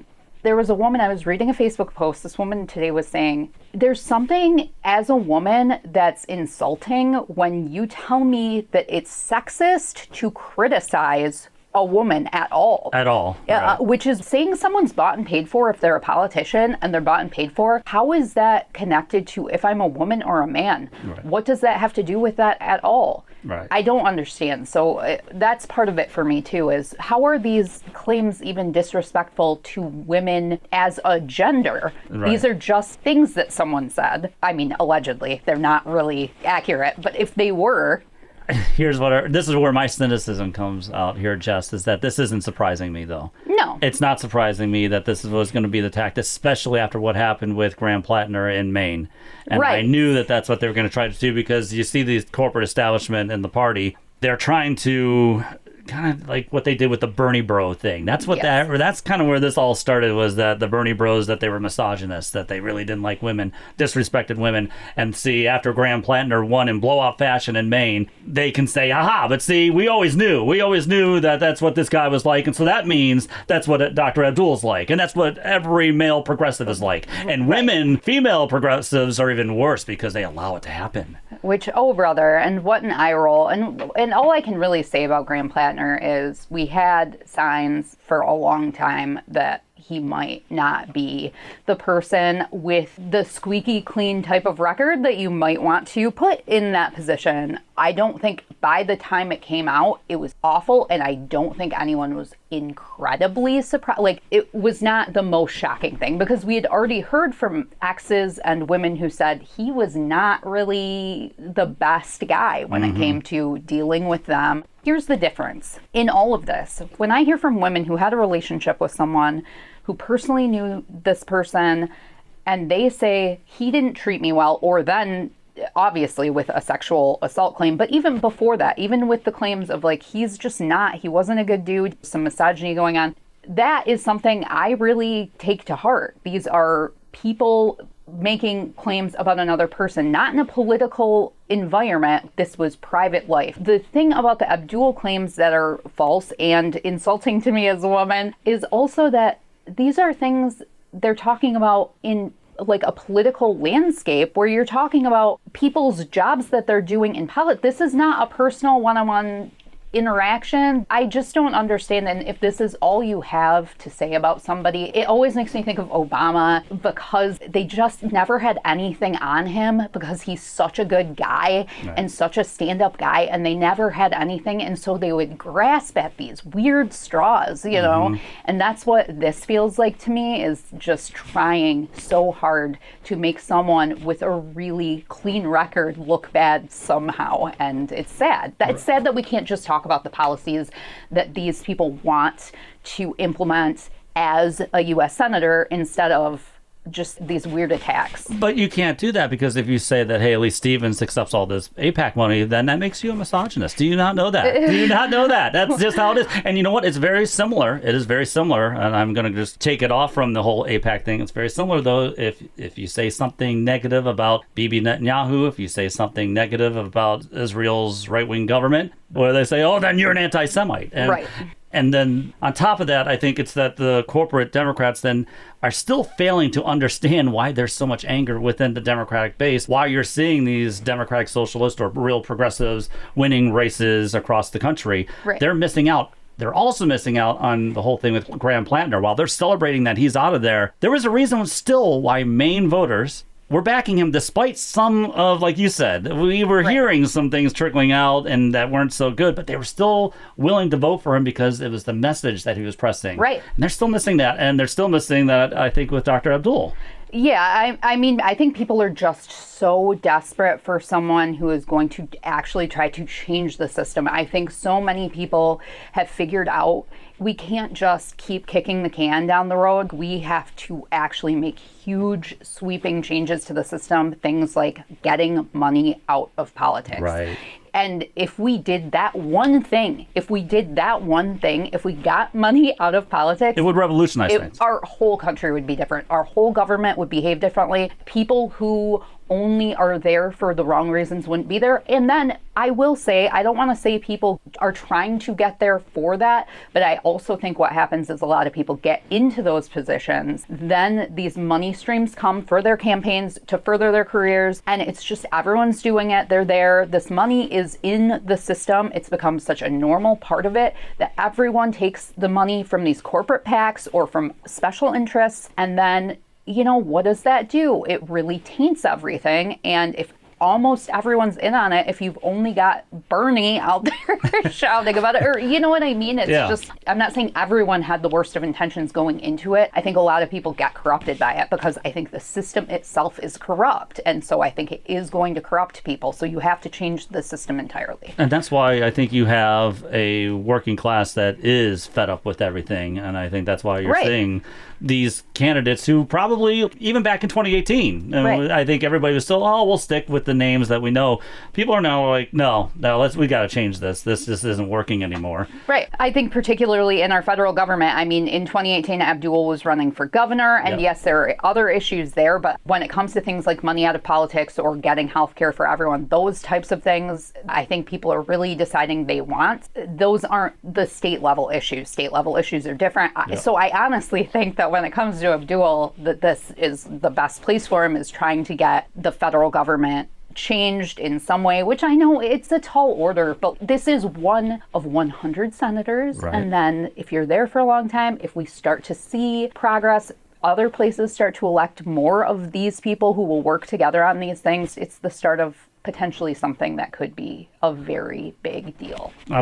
Speaker 3: there was a woman, I was reading a Facebook post, this woman today was saying, there's something as a woman that's insulting when you tell me that it's sexist to criticize a woman at all.
Speaker 2: At all.
Speaker 3: Right. Which is saying someone's bought and paid for if they're a politician and they're bought and paid for. How is that connected to if I'm a woman or a man? Right. What does that have to do with that at all?
Speaker 2: Right.
Speaker 3: I don't understand. So that's part of it for me too, is how are these claims even disrespectful to women as a gender? Right. These are just things that someone said. I mean, allegedly, they're not really accurate, but if they were,
Speaker 2: this is where my cynicism comes out here, Jess, is that this isn't surprising me, though.
Speaker 3: No.
Speaker 2: It's not surprising me that this was going to be the tact, especially after what happened with Graham Plattner in Maine. And right. I knew that that's what they were going to try to do, because you see the corporate establishment in the party, they're trying to kind of like what they did with the Bernie Bro thing. That's what that's kind of where this all started, was that the Bernie Bros, that they were misogynists, that they really didn't like women, disrespected women. And see, after Graham Plattner won in blowout fashion in Maine, they can say, aha, but see, we always knew that that's what this guy was like. And so that means that's what Dr. Abdul's like. And that's what every male progressive is like. And women, female progressives, are even worse because they allow it to happen.
Speaker 3: Which, oh brother, and what an eye roll. And all I can really say about Graham Plattner is we had signs for a long time that he might not be the person with the squeaky clean type of record that you might want to put in that position. I don't think by the time it came out, it was awful, and I don't think anyone was incredibly surprised. Like, it was not the most shocking thing, because we had already heard from exes and women who said he was not really the best guy when it came to dealing with them. Here's the difference in all of this. When I hear from women who had a relationship with someone who personally knew this person, and they say, he didn't treat me well, or then obviously with a sexual assault claim, but even before that, even with the claims of like, he wasn't a good dude, some misogyny going on, that is something I really take to heart. These are people making claims about another person, not in a political environment. This was private life. The thing about the Abdul claims that are false and insulting to me as a woman is also that these are things they're talking about in like a political landscape, where you're talking about people's jobs that they're doing in politics. This is not a personal one-on-one interaction. I just don't understand. And if this is all you have to say about somebody, it always makes me think of Obama, because they just never had anything on him, because he's such a good guy and such a stand-up guy, and they never had anything. And so they would grasp at these weird straws, you know? And that's what this feels like to me, is just trying so hard to make someone with a really clean record look bad somehow. And it's sad. It's sad that we can't just talk about the policies that these people want to implement as a U.S. senator, instead of just these weird attacks.
Speaker 2: But you can't do that, because if you say that Haley Stevens accepts all this AIPAC money, then that makes you a misogynist. Do you not know that? Do you not know that? That's just how it is. And you know what? It's very similar. It is very similar. And I'm going to just take it off from the whole AIPAC thing. It's very similar, though, if you say something negative about Bibi Netanyahu, if you say something negative about Israel's right-wing government, where they say, oh, then you're an anti-Semite.
Speaker 3: Right.
Speaker 2: And then on top of that, I think it's that the corporate Democrats then are still failing to understand why there's so much anger within the Democratic base, why you're seeing these Democratic socialists or real progressives winning races across the country.
Speaker 3: Right.
Speaker 2: They're missing out. They're also missing out on the whole thing with Graham Plantner. While they're celebrating that he's out of there, there was a reason still why Maine voters were backing him, despite some of, like you said, we were hearing some things trickling out and that weren't so good, but they were still willing to vote for him because it was the message that he was pressing.
Speaker 3: Right.
Speaker 2: And they're still missing that. And they're still missing that, I think, with Dr. Abdul.
Speaker 3: Yeah, I mean, I think people are just so desperate for someone who is going to actually try to change the system. I think so many people have figured out we can't just keep kicking the can down the road. We have to actually make huge sweeping changes to the system, things like getting money out of politics.
Speaker 2: Right.
Speaker 3: And if we did that one thing, if we got money out of politics,
Speaker 2: it would revolutionize things.
Speaker 3: Our whole country would be different. Our whole government would behave differently. People who only are there for the wrong reasons wouldn't be there. And then I will say, I don't want to say people are trying to get there for that, but I also think what happens is a lot of people get into those positions. Then these money streams come for their campaigns to further their careers. And it's just everyone's doing it. They're there. This money is in the system. It's become such a normal part of it that everyone takes the money from these corporate PACs or from special interests. And then, you know, what does that do? It really taints everything. And if almost everyone's in on it, if you've only got Bernie out there shouting about it, or you know what I mean? It's just, I'm not saying everyone had the worst of intentions going into it. I think a lot of people get corrupted by it because I think the system itself is corrupt. And so I think it is going to corrupt people. So you have to change the system entirely.
Speaker 2: And that's why I think you have a working class that is fed up with everything. And I think that's why you're seeing these candidates who probably, even back in 2018, I think everybody was still, we'll stick with the names that we know. People are now like, no, we got to change this. This just isn't working anymore. Right.
Speaker 3: I think particularly in our federal government, I mean, in 2018, Abdul was running for governor, and yes, there are other issues there, but when it comes to things like money out of politics or getting health care for everyone, those types of things, I think people are really deciding they want. Those aren't the state level issues. State level issues are different. So I honestly think that when it comes to Abdul, that this is the best place for him, is trying to get the federal government changed in some way, which I know it's a tall order, but this is one of 100 senators. And then if you're there for a long time, if we start to see progress, other places start to elect more of these people who will work together on these things, it's the start of potentially something that could be a very big deal.
Speaker 2: I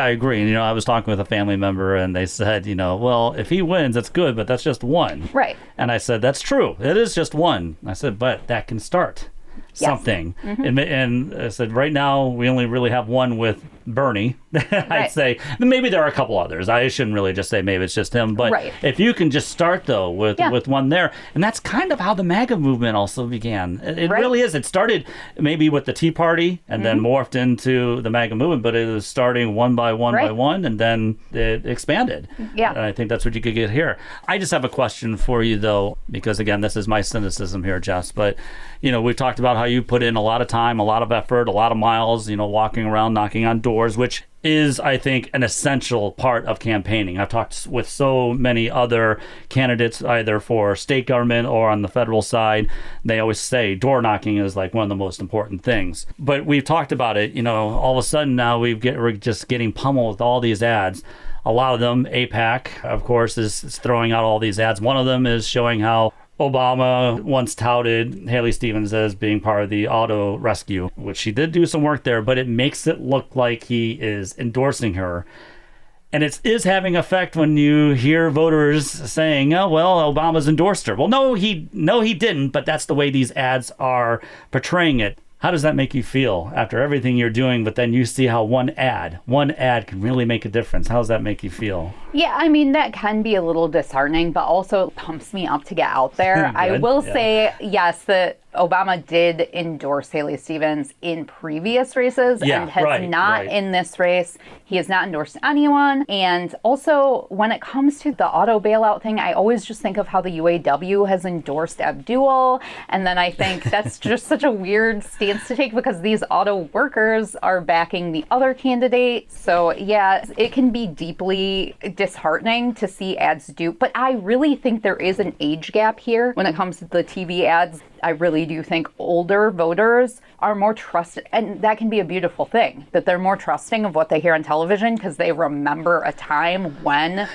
Speaker 2: agree. You know, I was talking with a family member and they said, you know, well, if he wins, that's good, but that's just one.
Speaker 3: Right.
Speaker 2: And I said, that's true. It is just one. I said, but that can start something. And I said, right now, we only really have one with Bernie. I'd say maybe there are a couple others. I shouldn't really just say maybe it's just him, but if you can just start though with one there, and that's kind of how the MAGA movement also began. It really is. It started maybe with the Tea Party and then morphed into the MAGA movement, but it was starting one by one by one, and then it expanded. And I think that's what you could get here. I just have a question for you though, because again, this is my cynicism here, Jess, but you know, we've talked about how you put in a lot of time, a lot of effort, a lot of miles, you know, walking around, knocking on doors, which is, I think, an essential part of campaigning. I've talked with so many other candidates, either for state government or on the federal side. They always say door knocking is like one of the most important things. But we've talked about it, you know, all of a sudden now we're just getting pummeled with all these ads. A lot of them, AIPAC, of course, is throwing out all these ads. One of them is showing how Obama once touted Haley Stevens as being part of the auto rescue, which she did do some work there, but it makes it look like he is endorsing her. And it is having effect when you hear voters saying, oh, well, Obama's endorsed her. Well, no, he didn't, but that's the way these ads are portraying it. How does that make you feel after everything you're doing, but then you see how one ad can really make a difference? How does that make you feel?
Speaker 3: Yeah, I mean, that can be a little disheartening, but also pumps me up to get out there. I will say, yes, that Obama did endorse Haley Stevens in previous races and has not in this race. He has not endorsed anyone. And also, when it comes to the auto bailout thing, I always just think of how the UAW has endorsed Abdul. And then I think that's just such a weird stance to take because these auto workers are backing the other candidate. So, yeah, it can be deeply disheartening to see ads do. But I really think there is an age gap here when it comes to the TV ads. I really do think older voters are more trusted, and that can be a beautiful thing, that they're more trusting of what they hear on television because they remember a time when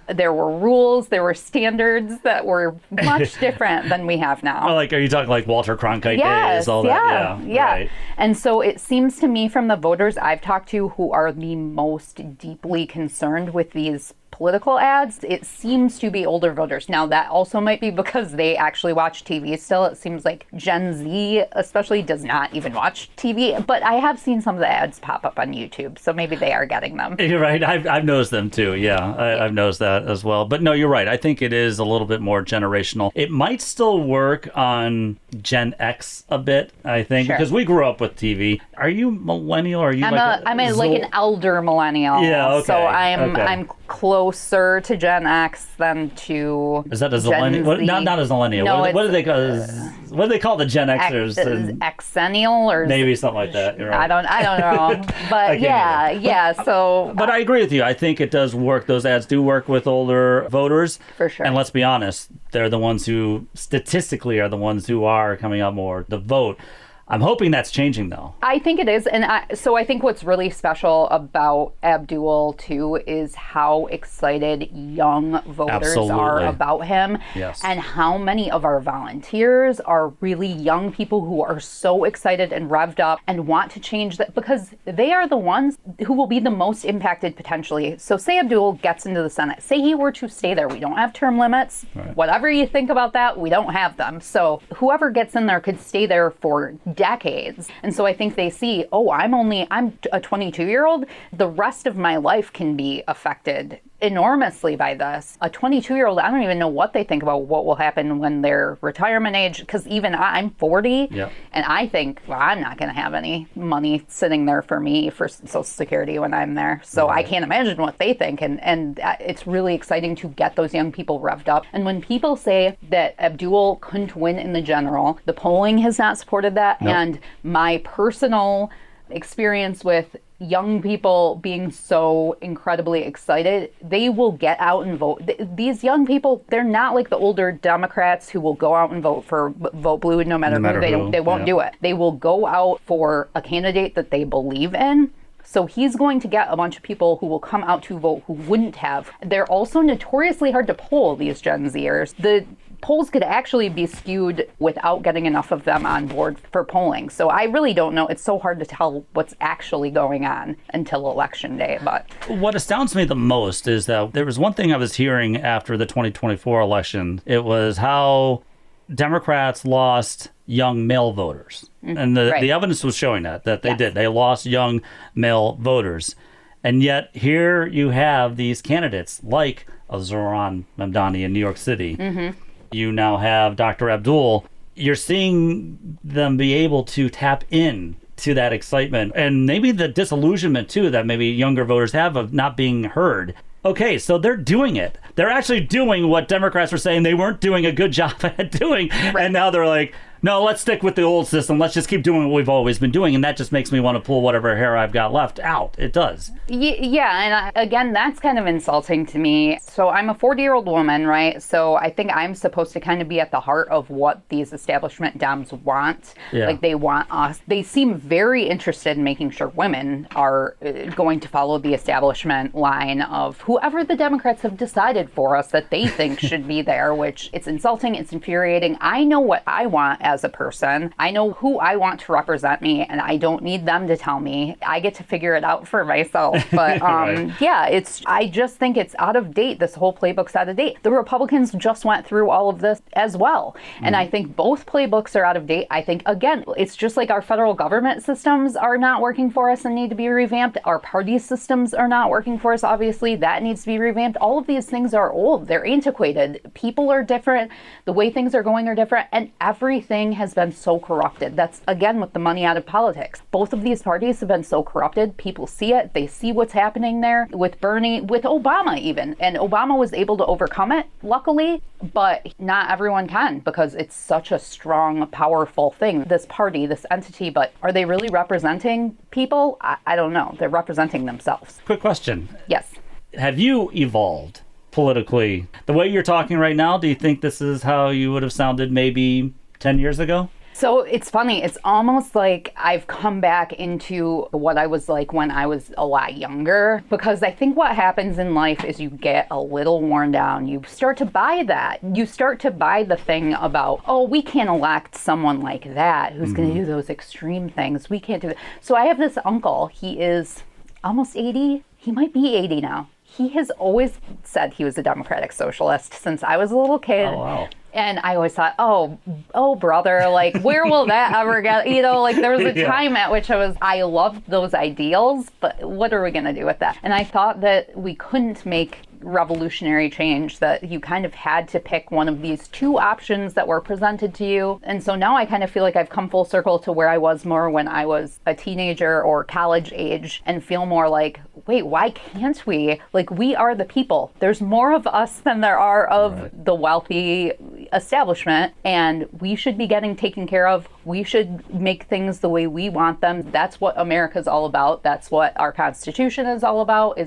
Speaker 3: there were rules, there were standards that were much different than we have now.
Speaker 2: Oh, like, are you talking like Walter Cronkite days, all that?
Speaker 3: Yeah.
Speaker 2: Right.
Speaker 3: And so it seems to me from the voters I've talked to who are the most deeply concerned with these political ads, it seems to be older voters. Now, that also might be because they actually watch TV still. It seems like Gen Z especially does not even watch TV, but I have seen some of the ads pop up on YouTube, so maybe they are getting them.
Speaker 2: You're right. I've noticed them too. I've noticed that as well. But no, you're right. I think it is a little bit more generational. It might still work on Gen X a bit, I think, because we grew up with TV. Are you millennial? Or are you
Speaker 3: I'm like an elder millennial.
Speaker 2: Yeah, okay.
Speaker 3: So I'm closer to Gen X than to
Speaker 2: Is that a
Speaker 3: Gen Z.
Speaker 2: Not as millennial.
Speaker 3: No,
Speaker 2: what do they call the Gen Xers?
Speaker 3: Xennial or
Speaker 2: maybe something like that. You're right.
Speaker 3: I don't know. But so
Speaker 2: but I agree with you. I think it does work. Those ads do work with older voters.
Speaker 3: For sure.
Speaker 2: And let's be honest, they're the ones who statistically are the ones who are coming out more to vote. I'm hoping that's changing, though.
Speaker 3: I think it is. And so I think what's really special about Abdul, too, is how excited young voters are about him.
Speaker 2: Yes.
Speaker 3: And how many of our volunteers are really young people who are so excited and revved up and want to change that because they are the ones who will be the most impacted potentially. So say Abdul gets into the Senate. Say he were to stay there. We don't have term limits. Right. Whatever you think about that, we don't have them. So whoever gets in there could stay there for decades. And so I think they see, I'm a 22-year-old. The rest of my life can be affected enormously by this. A 22-year-old, I don't even know what they think about what will happen when they're retirement age, because even I'm 40, and I think, I'm not going to have any money sitting there for me for Social Security when I'm there. So I can't imagine what they think, and it's really exciting to get those young people revved up. And when people say that Abdul couldn't win in the general, the polling has not supported that, and my personal experience with young people being so incredibly excited, they will get out and vote. These young people, they're not like the older Democrats who will go out and vote blue no matter who. They won't do it. They will go out for a candidate that they believe in. So he's going to get a bunch of people who will come out to vote who wouldn't have. They're also notoriously hard to poll, these Gen Zers. The polls could actually be skewed without getting enough of them on board for polling. So I really don't know. It's so hard to tell what's actually going on until Election Day. But
Speaker 2: what astounds me the most is that there was one thing I was hearing after the 2024 election. It was how Democrats lost young male voters. And the evidence was showing that they did. They lost young male voters. And yet here you have these candidates like Zohran Mamdani in New York City. Mm-hmm. You now have Dr. Abdul. You're seeing them be able to tap in to that excitement and maybe the disillusionment, too, that maybe younger voters have of not being heard. Okay, so they're doing it. They're actually doing what Democrats were saying they weren't doing a good job at doing. Right. And now they're like, no, let's stick with the old system. Let's just keep doing what we've always been doing. And that just makes me want to pull whatever hair I've got left out. It does.
Speaker 3: Yeah. And again, that's kind of insulting to me. So I'm a 40-year-old woman, right? So I think I'm supposed to kind of be at the heart of what these establishment Dems want. Yeah. Like they want us. They seem very interested in making sure women are going to follow the establishment line of whoever the Democrats have decided for us that they think should be there, which it's insulting. It's infuriating. I know what I want as as a person. I know who I want to represent me, and I don't need them to tell me. I get to figure it out for myself. But
Speaker 2: Right.
Speaker 3: yeah, I just think it's out of date. This whole playbook's out of date. The Republicans just went through all of this as well. And I think both playbooks are out of date. I think, again, it's just like our federal government systems are not working for us and need to be revamped. Our party systems are not working for us, obviously. That needs to be revamped. All of these things are old. They're antiquated. People are different. The way things are going are different. And everything has been so corrupted. That's, again, with the money out of politics. Both of these parties have been so corrupted. People see it. They see what's happening there with Bernie, with Obama even. And Obama was able to overcome it, luckily, but not everyone can, because it's such a strong, powerful thing, this party, this entity. But are they really representing people? I don't know. They're representing themselves.
Speaker 2: Quick question.
Speaker 3: Yes.
Speaker 2: Have you evolved politically? The way you're talking right now, do you think this is how you would have sounded maybe 10 years ago?
Speaker 3: So it's funny. It's almost like I've come back into what I was like when I was a lot younger, because I think what happens in life is you get a little worn down. You start to buy that. You start to buy the thing about, oh, we can't elect someone like that who's going to do those extreme things. We can't do that. So I have this uncle. He is almost 80. He might be 80 now. He has always said he was a Democratic Socialist since I was a little kid.
Speaker 2: Oh, wow.
Speaker 3: And I always thought, oh, brother, like, where will that ever get? You know, like, there was a time at which I loved those ideals, but what are we going to do with that? And I thought that we couldn't make revolutionary change, that you kind of had to pick one of these two options that were presented to you. And so now I kind of feel like I've come full circle to where I was more when I was a teenager or college age, and feel more like, wait, why can't we? Like, we are the people. There's more of us than there are of the wealthy establishment, and we should be getting taken care of. We should make things the way we want them. That's what America's all about. That's what our Constitution is all about,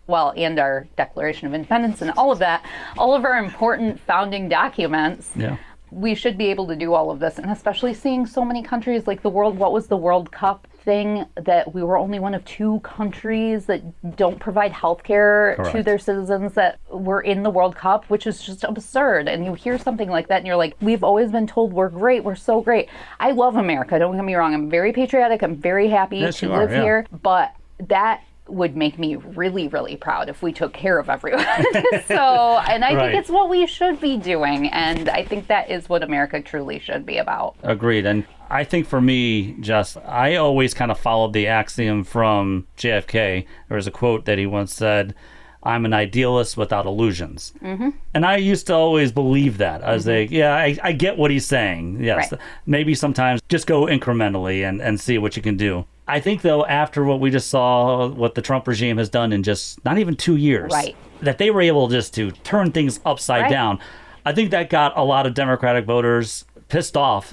Speaker 3: well, and our Declaration of Independence and all of that, all of our important founding documents.
Speaker 2: Yeah.
Speaker 3: We should be able to do all of this. And especially seeing so many countries like what was the World Cup thing, that we were only one of 2 countries that don't provide health care to their citizens that were in the World Cup, which is just absurd. And you hear something like that and you're like, we've always been told we're great, we're so great. I love America, don't get me wrong. I'm very patriotic, I'm very happy to live here, but that would make me really, really proud if we took care of everyone. And I think it's what we should be doing. And I think that is what America truly should be about.
Speaker 2: Agreed. And I think for me, Jess, I always kind of followed the axiom from JFK. There was a quote that he once said, I'm an idealist without illusions. Mm-hmm. And I used to always believe that. I was like, I get what he's saying. Yes, maybe sometimes just go incrementally and see what you can do. I think, though, after what we just saw, what the Trump regime has done in just not even 2 years, that they were able just to turn things upside down. I think that got a lot of Democratic voters pissed off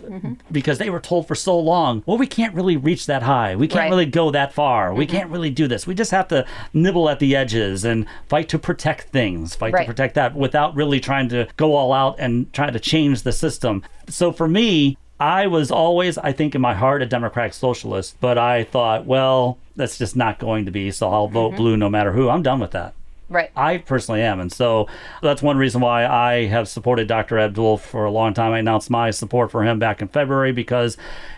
Speaker 2: because they were told for so long, well, we can't really reach that high. We can't really go that far. We can't really do this. We just have to nibble at the edges and fight to protect things, to protect that without really trying to go all out and try to change the system. So for me, I was always, I think in my heart, a Democratic Socialist, but I thought, well, that's just not going to be, so I'll vote blue no matter who. I'm done with that.
Speaker 3: Right.
Speaker 2: I personally am. And so that's one reason why I have supported Dr. Abdul for a long time. I announced my support for him back in February because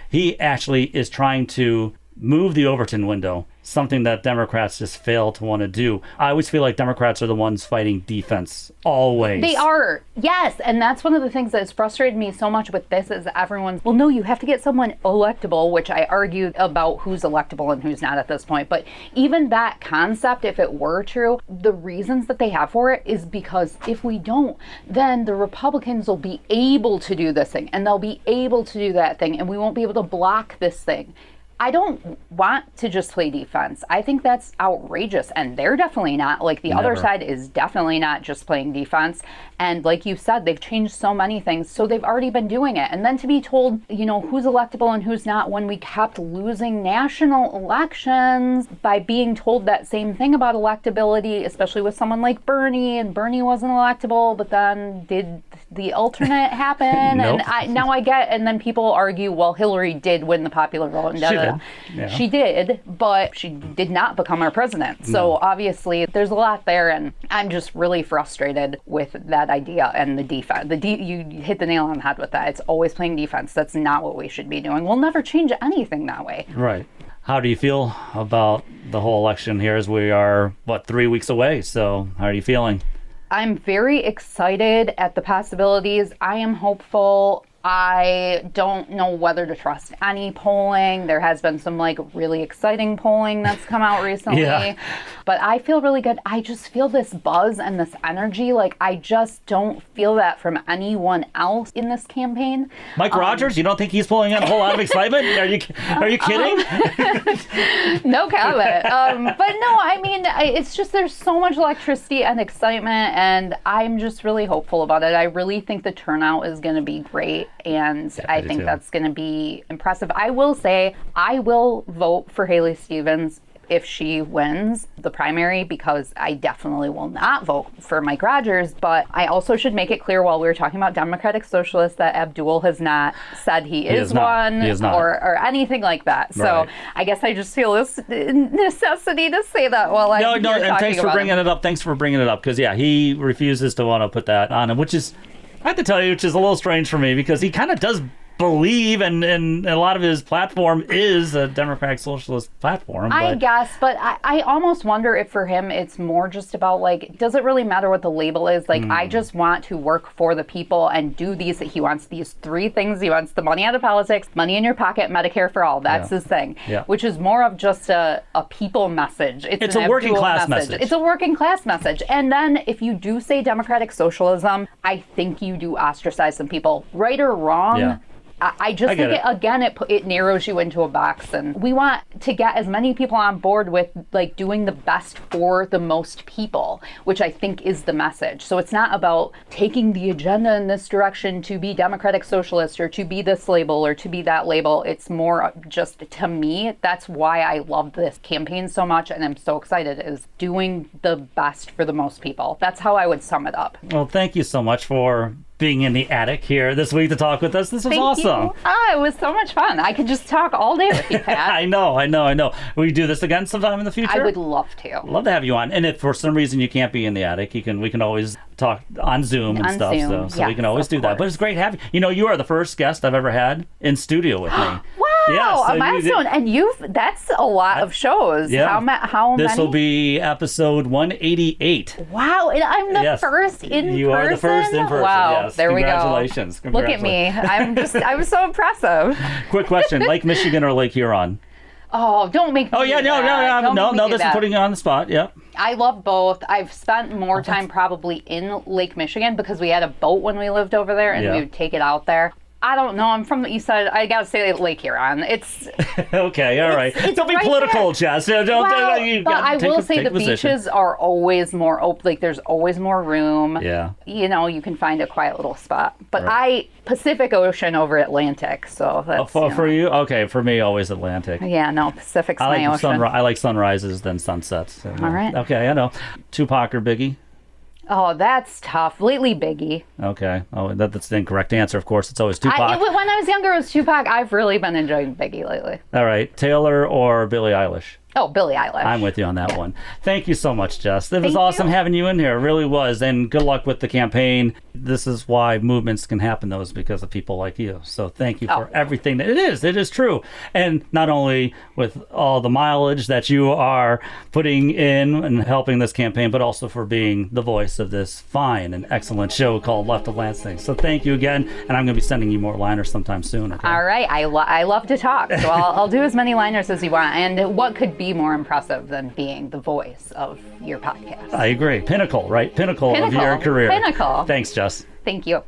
Speaker 2: he actually is trying to move the Overton window, something that Democrats just fail to want to do. I always feel like Democrats are the ones fighting defense, always.
Speaker 3: They are, yes. And that's one of the things that's frustrated me so much with this is everyone's, well, no, you have to get someone electable, which I argued about who's electable and who's not at this point. But even that concept, if it were true, the reasons that they have for it is because if we don't, then the Republicans will be able to do this thing and they'll be able to do that thing and we won't be able to block this thing. I don't want to just play defense. I think that's outrageous. And they're definitely not. Like, the other side is definitely not just playing defense. And like you said, they've changed so many things. So they've already been doing it. And then to be told, you know, who's electable and who's not when we kept losing national elections by being told that same thing about electability, especially with someone like Bernie. And Bernie wasn't electable, but then did the alternate happen?
Speaker 2: Nope.
Speaker 3: And and then people argue, well, Hillary did win the popular vote. And
Speaker 2: She did. Yeah.
Speaker 3: She did, but she did not become our president. So obviously there's a lot there, and I'm just really frustrated with that idea and the defense. You hit the nail on the head with that. It's always playing defense. That's not what we should be doing. We'll never change anything that way.
Speaker 2: Right. How do you feel about the whole election here as we are, 3 weeks away? So how are you feeling?
Speaker 3: I'm very excited at the possibilities. I am hopeful. I don't know whether to trust any polling. There has been some really exciting polling that's come out recently.
Speaker 2: Yeah.
Speaker 3: But I feel really good. I just feel this buzz and this energy. I just don't feel that from anyone else in this campaign.
Speaker 2: Mike Rogers, you don't think he's pulling in a whole lot of excitement? Are you kidding?
Speaker 3: No comment. But no, I mean, it's just there's so much electricity and excitement, and I'm just really hopeful about it. I really think the turnout is going to be great. And I think that's going to be impressive. I will say I will vote for Haley Stevens if she wins the primary, because I definitely will not vote for Mike Rogers. But I also should make it clear while we were talking about Democratic Socialists that Abdul has not said he is one or anything like that. So
Speaker 2: right.
Speaker 3: I guess I just feel this necessity to say that while I'm
Speaker 2: and thanks for bringing it up. Thanks for bringing it up, because he refuses to want to put that on him, which is, I have to tell you, which is a little strange for me, because he kind of does believe, and a lot of his platform is a Democratic Socialist platform.
Speaker 3: I guess, but I almost wonder if for him it's more just about does it really matter what the label is? I just want to work for the people and do these. He wants these three things. He wants the money out of politics, money in your pocket, Medicare for all. That's his thing, which is more of just a people message. It's a
Speaker 2: working class message.
Speaker 3: It's a working class message. And then if you do say Democratic Socialism, I think you do ostracize some people, right or wrong.
Speaker 2: Yeah.
Speaker 3: I just think it narrows you into a box, and we want to get as many people on board with doing the best for the most people, which I think is the message. So it's not about taking the agenda in this direction to be Democratic Socialist or to be this label or to be that label. It's more just, to me, that's why I love this campaign so much and I'm so excited, is doing the best for the most people. That's how I would sum it up.
Speaker 2: Well, thank you so much for being in the attic here this week to talk with us. This was awesome.
Speaker 3: It was so much fun. I could just talk all day with you, Pat.
Speaker 2: I know. Will you do this again sometime in the future?
Speaker 3: I would love to.
Speaker 2: Love to have you on. And if for some reason you can't be in the attic, we can always talk on Zoom and stuff.
Speaker 3: Zoom.
Speaker 2: So we can always do that. But it's great having you. You are the first guest I've ever had in studio with me.
Speaker 3: Wow, a milestone. And that's a lot of shows.
Speaker 2: Yeah.
Speaker 3: How many?
Speaker 2: This will be episode 188.
Speaker 3: Wow, and I'm the first in person?
Speaker 2: You are the first in person,
Speaker 3: wow,
Speaker 2: yes.
Speaker 3: There we go.
Speaker 2: Congratulations.
Speaker 3: Look at me. I'm so impressive.
Speaker 2: Quick question, Lake Michigan or Lake Huron?
Speaker 3: Oh, don't make me
Speaker 2: no, this is putting you on the spot, yeah.
Speaker 3: I love both. I've spent more time probably in Lake Michigan because we had a boat when we lived over there, and we would take it out there. I don't know. I'm from the east side. I gotta say Lake Huron. It's
Speaker 2: okay. All right. Don't be
Speaker 3: right
Speaker 2: political, Jess.
Speaker 3: But I will say the beaches are always more open. There's always more room.
Speaker 2: Yeah.
Speaker 3: You can find a quiet little spot. But Pacific Ocean over Atlantic. So that's
Speaker 2: for you. Okay. For me, always Atlantic.
Speaker 3: Yeah. No, Pacific's my ocean.
Speaker 2: I like sunrises than sunsets. So,
Speaker 3: all right.
Speaker 2: Okay. I know. Tupac or Biggie?
Speaker 3: Oh, that's tough. Lately, Biggie.
Speaker 2: Okay. Oh, that's the incorrect answer, of course. It's always Tupac.
Speaker 3: When I was younger, it was Tupac. I've really been enjoying Biggie lately.
Speaker 2: All right. Taylor or Billie Eilish?
Speaker 3: Oh, Billie Eilish.
Speaker 2: I'm with you on that one. Thank you so much, Jess. It was awesome having you in here. It really was. And good luck with the campaign. This is why movements can happen, though, is because of people like you. So thank you for everything. It is true. And not only with all the mileage that you are putting in and helping this campaign, but also for being the voice of this fine and excellent show called Left of Lansing. So thank you again. And I'm going to be sending you more liners sometime soon. Okay?
Speaker 3: All right. I love to talk. So I'll do as many liners as you want. And what could be more impressive than being the voice of your podcast?
Speaker 2: I agree. Pinnacle, right? Pinnacle of your career.
Speaker 3: Pinnacle.
Speaker 2: Thanks, Jess.
Speaker 3: Thank you.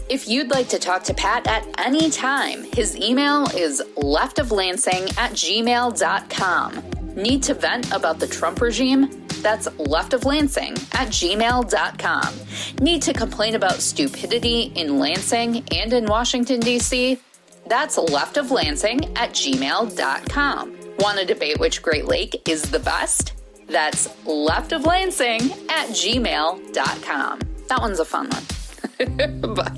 Speaker 1: If you'd like to talk to Pat at any time, his email is leftoflansing@gmail.com. Need to vent about the Trump regime? That's leftoflansing@gmail.com. Need to complain about stupidity in Lansing and in Washington, D.C.? That's leftoflansing@gmail.com. Want to debate which Great Lake is the best? That's leftoflansing@gmail.com. That one's a fun one. Bye.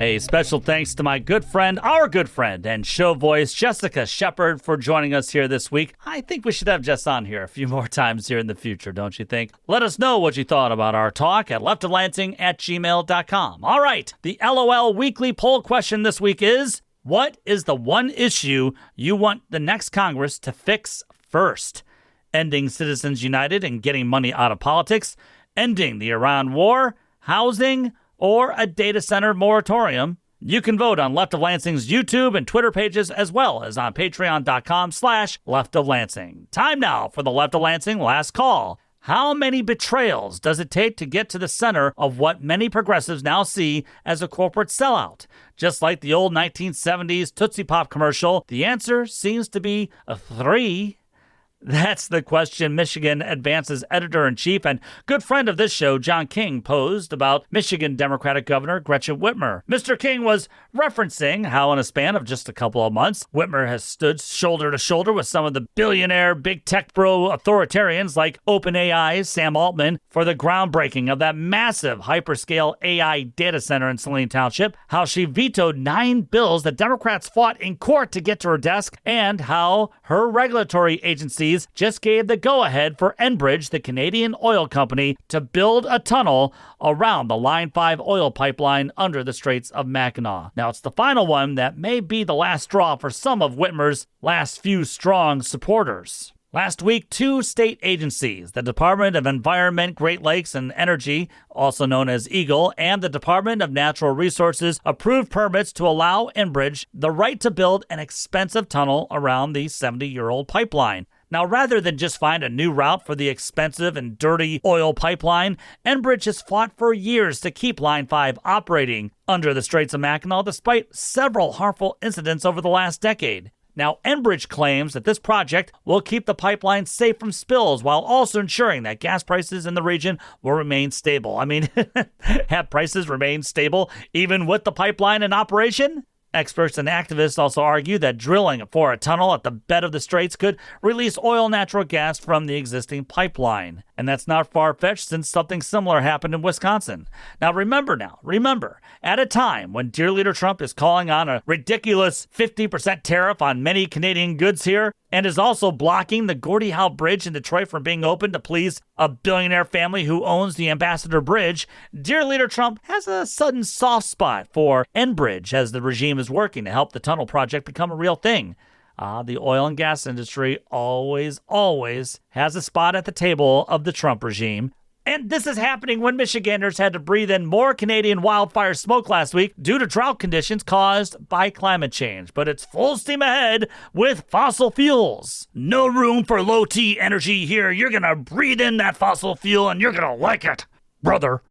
Speaker 2: A special thanks to my good friend, our good friend, and show voice, Jessica Shepard, for joining us here this week. I think we should have Jess on here a few more times here in the future, don't you think? Let us know what you thought about our talk at leftoflansing@gmail.com. All right, the LOL weekly poll question this week is, what is the one issue you want the next Congress to fix first? Ending Citizens United and getting money out of politics, ending the Iran war, housing, or a data center moratorium? You can vote on Left of Lansing's YouTube and Twitter pages, as well as on patreon.com/Left of Lansing. Time now for the Left of Lansing last call. How many betrayals does it take to get to the center of what many progressives now see as a corporate sellout? Just like the old 1970s Tootsie Pop commercial, the answer seems to be 3. That's the question Michigan Advance's editor-in-chief and good friend of this show, John King, posed about Michigan Democratic Governor Gretchen Whitmer. Mr. King was referencing how in a span of just a couple of months, Whitmer has stood shoulder to shoulder with some of the billionaire big tech bro authoritarians like OpenAI's Sam Altman for the groundbreaking of that massive hyperscale AI data center in Saline Township, how she vetoed 9 bills that Democrats fought in court to get to her desk, and how her regulatory agency just gave the go-ahead for Enbridge, the Canadian oil company, to build a tunnel around the Line 5 oil pipeline under the Straits of Mackinac. Now, it's the final one that may be the last straw for some of Whitmer's last few strong supporters. Last week, 2 state agencies, the Department of Environment, Great Lakes and Energy, also known as EGLE, and the Department of Natural Resources, approved permits to allow Enbridge the right to build an expensive tunnel around the 70-year-old pipeline. Now, rather than just find a new route for the expensive and dirty oil pipeline, Enbridge has fought for years to keep Line 5 operating under the Straits of Mackinac despite several harmful incidents over the last decade. Now, Enbridge claims that this project will keep the pipeline safe from spills while also ensuring that gas prices in the region will remain stable. I mean, have prices remained stable even with the pipeline in operation? Experts and activists also argue that drilling for a tunnel at the bed of the Straits could release oil and natural gas from the existing pipeline. And that's not far-fetched since something similar happened in Wisconsin. Now, remember, at a time when Dear Leader Trump is calling on a ridiculous 50% tariff on many Canadian goods here, and is also blocking the Gordie Howe Bridge in Detroit from being open to please a billionaire family who owns the Ambassador Bridge, Dear Leader Trump has a sudden soft spot for Enbridge as the regime is working to help the tunnel project become a real thing. The oil and gas industry always has a spot at the table of the Trump regime. And this is happening when Michiganders had to breathe in more Canadian wildfire smoke last week due to drought conditions caused by climate change. But it's full steam ahead with fossil fuels. No room for low-T energy here. You're going to breathe in that fossil fuel and you're going to like it, brother.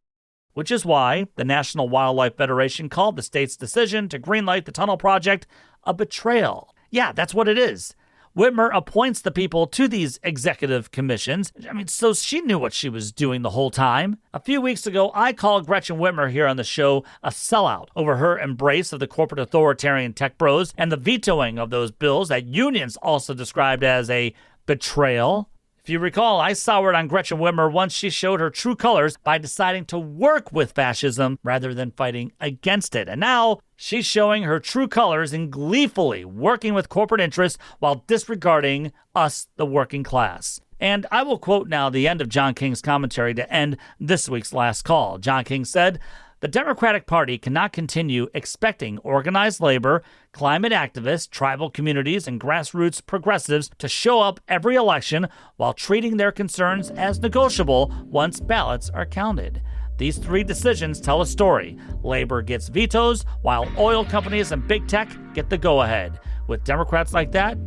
Speaker 2: Which is why the National Wildlife Federation called the state's decision to greenlight the tunnel project a betrayal. Yeah, that's what it is. Whitmer appoints the people to these executive commissions. So she knew what she was doing the whole time. A few weeks ago, I called Gretchen Whitmer here on the show a sellout over her embrace of the corporate authoritarian tech bros and the vetoing of those bills that unions also described as a betrayal. If you recall, I soured on Gretchen Whitmer once she showed her true colors by deciding to work with fascism rather than fighting against it. And now she's showing her true colors in gleefully working with corporate interests while disregarding us, the working class. And I will quote now the end of John King's commentary to end this week's last call. John King said, "The Democratic Party cannot continue expecting organized labor, climate activists, tribal communities, and grassroots progressives to show up every election while treating their concerns as negotiable once ballots are counted. These 3 decisions tell a story. Labor gets vetoes, while oil companies and big tech get the go-ahead. With Democrats like that,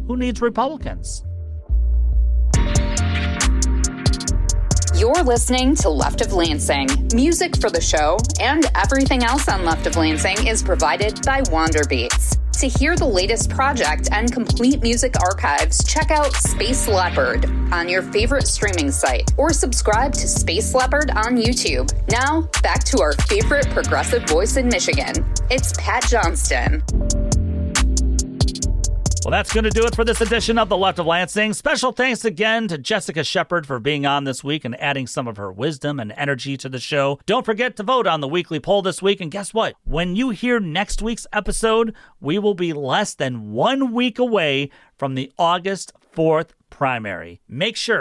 Speaker 2: who needs Republicans?"
Speaker 1: You're listening to Left of Lansing. Music for the show and everything else on Left of Lansing is provided by Wander Beats. To hear the latest project and complete music archives, check out Space Leopard on your favorite streaming site or subscribe to Space Leopard on YouTube. Now, back to our favorite progressive voice in Michigan. It's Pat Johnston.
Speaker 2: Well, that's going to do it for this edition of The Left of Lansing. Special thanks again to Jessica Shepard for being on this week and adding some of her wisdom and energy to the show. Don't forget to vote on the weekly poll this week. And guess what? When you hear next week's episode, we will be less than 1 week away from the August 4th primary.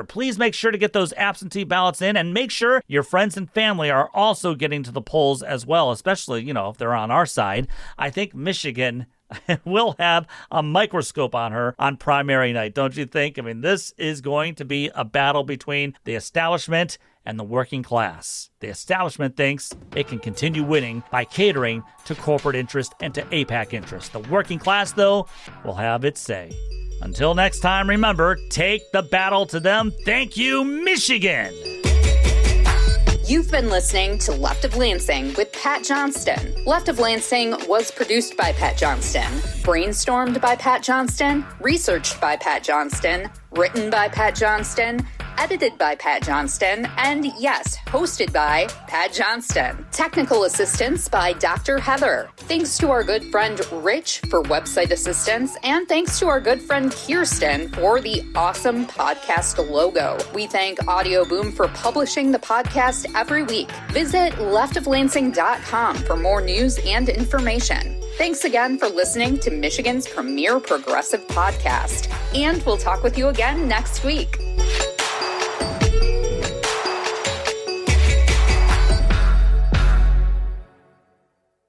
Speaker 2: Please make sure to get those absentee ballots in, and make sure your friends and family are also getting to the polls as well, especially, if they're on our side. I think Michigan will have a microscope on her on primary night, don't you think? I mean, this is going to be a battle between the establishment and the working class. The establishment thinks it can continue winning by catering to corporate interest and to AIPAC interest. The working class, though, will have its say. Until next time, remember, take the battle to them. Thank you, Michigan!
Speaker 1: You've been listening to Left of Lansing with Pat Johnston. Left of Lansing was produced by Pat Johnston, brainstormed by Pat Johnston, researched by Pat Johnston, written by Pat Johnston, edited by Pat Johnston, and yes, hosted by Pat Johnston. Technical assistance by Dr. Heather. Thanks to our good friend Rich for website assistance, and thanks to our good friend Kirsten for the awesome podcast logo. We thank Audio Boom for publishing the podcast every week. Visit leftoflansing.com for more news and information. Thanks again for listening to Michigan's premier progressive podcast, and we'll talk with you again next week.